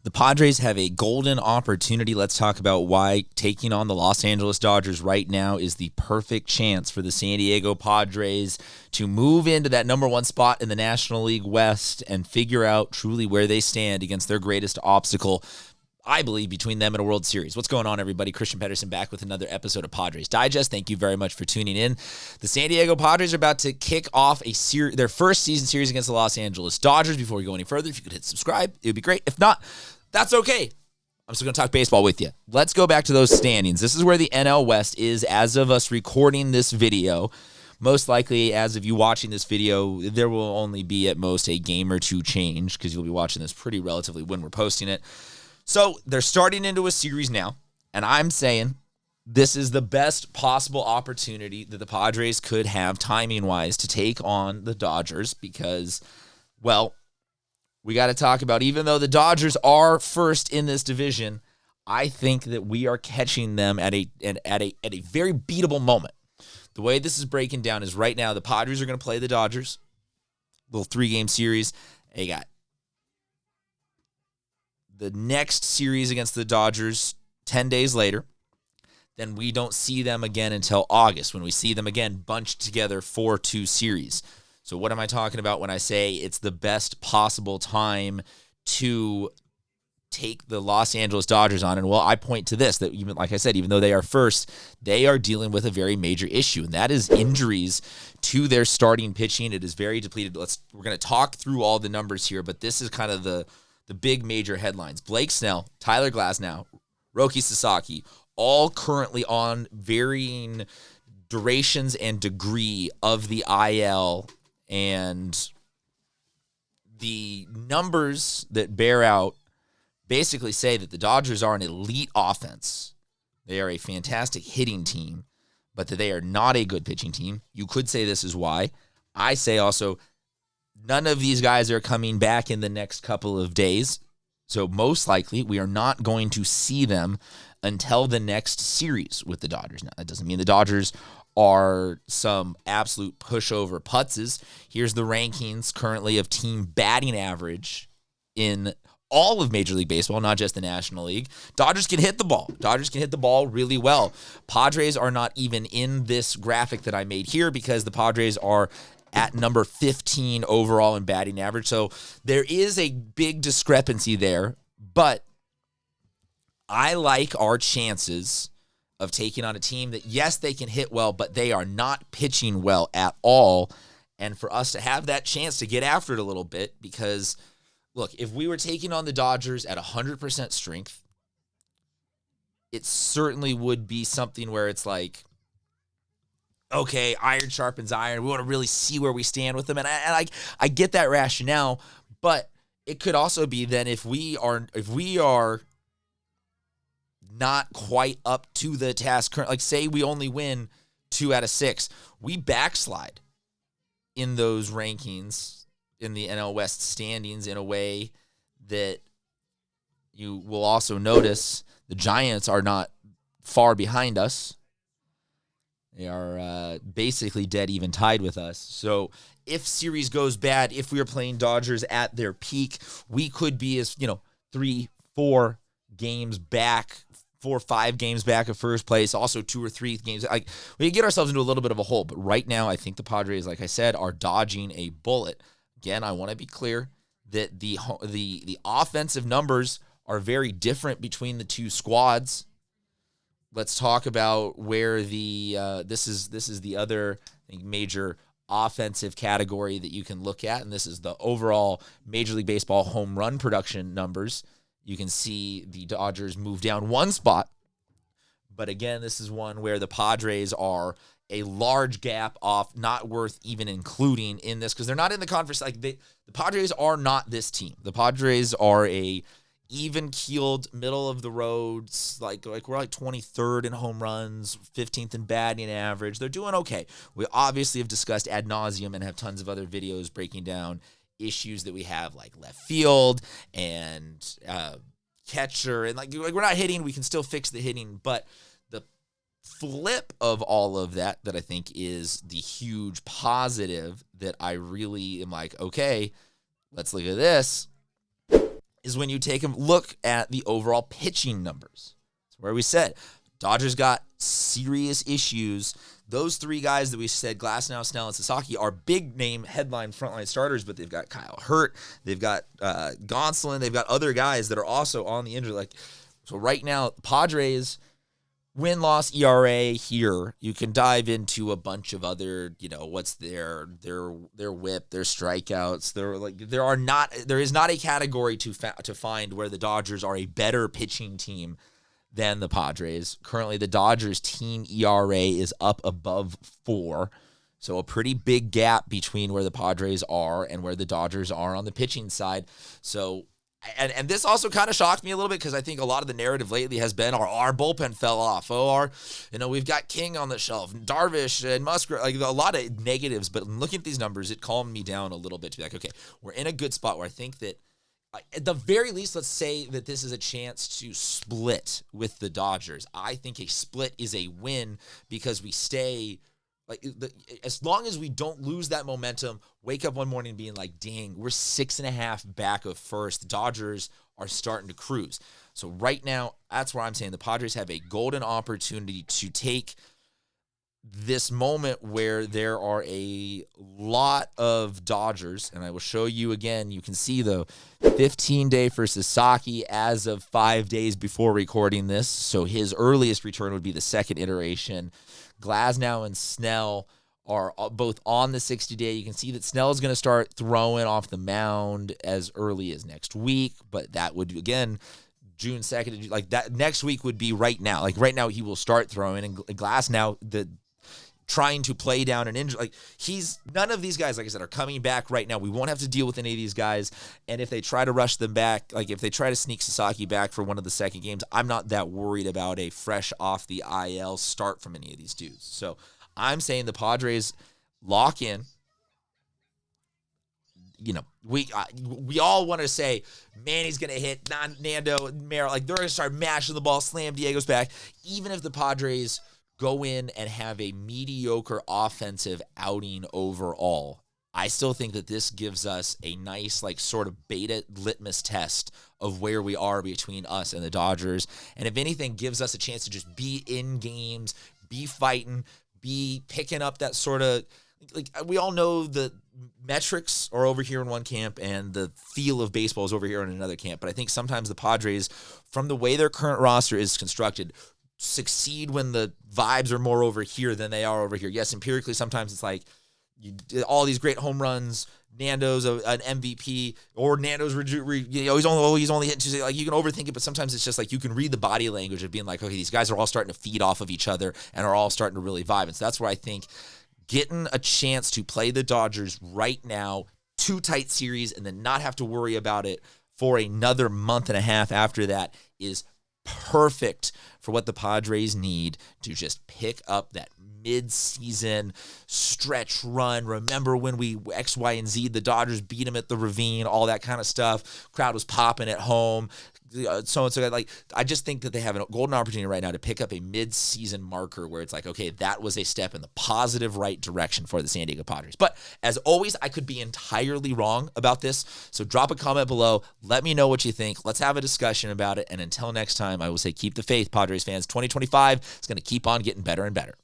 The Padres have a golden opportunity. Let's talk about why taking on the Los Angeles Dodgers right now is the perfect chance for the San Diego Padres to move into that number one spot in the National League West and figure out truly where they stand against their greatest obstacle, I believe, between them and a World Series. What's going on, everybody? Christian Pedersen back with another episode of Padres Digest. Thank you very much for tuning in. The San Diego Padres are about to kick off their first season series against the Los Angeles Dodgers. Before we go any further, if you could hit subscribe, it would be great. If not, that's okay. I'm still going to talk baseball with you. Let's go back to those standings. This is where the NL West is as of us recording this video. Most likely, as of you watching this video, there will only be at most a game or two change because you'll be watching this pretty relatively when we're posting it. So they're starting into a series now, and I'm saying this is the best possible opportunity that the Padres could have timing-wise to take on the Dodgers because, well, we got to talk about, even though the Dodgers are first in this division, I think that we are catching them at a very beatable moment. The way this is breaking down is right now the Padres are going to play the Dodgers, little 3-game series. They got the next series against the Dodgers 10 days later. Then we don't see them again until August when we see them again bunched together for 2 series. So what am I talking about when I say it's the best possible time to take the Los Angeles Dodgers on? And, well, I point to this, that even, like I said, even though they are first, they are dealing with a very major issue, and that is injuries to their starting pitching. It is very depleted. We're going to talk through all the numbers here, but this is kind of the big major headlines. Blake Snell, Tyler Glasnow, Roki Sasaki, all currently on varying durations and degree of the IL, and the numbers that bear out basically say that the Dodgers are an elite offense. They are a fantastic hitting team, but that they are not a good pitching team. You could say this is why. I say also none of these guys are coming back in the next couple of days, so most likely we are not going to see them until the next series with the Dodgers. Now, that doesn't mean the Dodgers are some absolute pushover putzes. Here's the rankings currently of team batting average in all of Major League Baseball, not just the National League. Dodgers can hit the ball. Dodgers can hit the ball really well. Padres are not even in this graphic that I made here because the Padres are at number 15 overall in batting average. So there is a big discrepancy there, but I like our chances of taking on a team that, yes, they can hit well, but they are not pitching well at all. And for us to have that chance to get after it a little bit, because, look, if we were taking on the Dodgers at 100% strength, it certainly would be something where it's like, okay, iron sharpens iron. We want to really see where we stand with them. And I get that rationale, but it could also be then if we are not quite up to the task, like say we only win 2 out of 6, we backslide in those rankings in the NL West standings in a way that you will also notice the Giants are not far behind us. They are basically dead even tied with us. So if series goes bad, if we are playing Dodgers at their peak, we could be as 3, 4 games back, 4 or 5 games back of first place, also 2 or 3 games. We get ourselves into a little bit of a hole, but right now I think the Padres, like I said, are dodging a bullet. Again, I want to be clear that the offensive numbers are very different between the two squads. Let's talk about where this is the other, I think, major offensive category that you can look at, and this is the overall Major League Baseball home run production numbers. You can see the Dodgers move down 1 spot. But again, this is one where the Padres are a large gap off, not worth even including in this because they're not in the conference. The Padres are not this team. The Padres are a even-keeled, middle-of-the-road, like we're like 23rd in home runs, 15th in batting average. They're doing okay. We obviously have discussed ad nauseum and have tons of other videos breaking down issues that we have, like left field and catcher, and like we're not hitting. We can still fix the hitting, but the flip of all of that I think is the huge positive that I really am like, okay, let's look at this, is when you take a look at the overall pitching numbers. That's where we said Dodgers got serious issues. Those three guys that we said, Glasnow, Snell, and Sasaki, are big-name headline frontline starters, but they've got Kyle Hurt, they've got Gonsolin, they've got other guys that are also on the injury. So right now, Padres win-loss ERA here. You can dive into a bunch of other, what's their whip, their strikeouts. There is not a category to find where the Dodgers are a better pitching team than the Padres. Currently, the Dodgers team ERA is up above 4. So a pretty big gap between where the Padres are and where the Dodgers are on the pitching side. So, and this also kind of shocked me a little bit because I think a lot of the narrative lately has been our bullpen fell off. We've got King on the shelf, Darvish and Musgrove, a lot of negatives. But looking at these numbers, it calmed me down a little bit to be like, okay, we're in a good spot where I think that at the very least, let's say that this is a chance to split with the Dodgers. I think a split is a win because we stay, as long as we don't lose that momentum, wake up one morning being like, dang, we're 6.5 back of first. The Dodgers are starting to cruise. So right now, that's where I'm saying the Padres have a golden opportunity to take this moment where there are a lot of Dodgers, and I will show you again. You can see the 15-day for Sasaki as of 5 days before recording this. So his earliest return would be the second iteration. Glasnow and Snell are both on the 60-day. You can see that Snell is going to start throwing off the mound as early as next week, but that would, again, June 2nd, that next week would be right now. Right now he will start throwing, and Glasnow, trying to play down an injury. None of these guys, like I said, are coming back right now. We won't have to deal with any of these guys. And if they try to rush them back, if they try to sneak Sasaki back for one of the second games, I'm not that worried about a fresh off the IL start from any of these dudes. So I'm saying the Padres lock in. We all want to say Manny's going to hit Nando, Merrill. They're going to start mashing the ball, slam Diego's back. Even if the Padres go in and have a mediocre offensive outing overall, I still think that this gives us a nice, sort of beta litmus test of where we are between us and the Dodgers. And if anything, gives us a chance to just be in games, be fighting, be picking up that sort of, we all know the metrics are over here in one camp and the feel of baseball is over here in another camp. But I think sometimes the Padres, from the way their current roster is constructed, succeed when the vibes are more over here than they are over here. Yes, empirically, sometimes it's all these great home runs. Nando's an MVP, or Nando's he's only hitting Tuesday. You can overthink it, but sometimes it's just you can read the body language of being like, okay, these guys are all starting to feed off of each other and are all starting to really vibe. And so that's where I think getting a chance to play the Dodgers right now, 2 tight series, and then not have to worry about it for another month and a half after that is perfect for what the Padres need to just pick up that mid-season stretch run. Remember when we X, Y, and Z, the Dodgers beat them at the Ravine, all that kind of stuff. Crowd was popping at home. So I just think that they have a golden opportunity right now to pick up a mid-season marker where it's okay, that was a step in the positive right direction for the San Diego Padres. But as always, I could be entirely wrong about this. So drop a comment below. Let me know what you think. Let's have a discussion about it. And until next time, I will say keep the faith, Padres fans. 2025 is going to keep on getting better and better.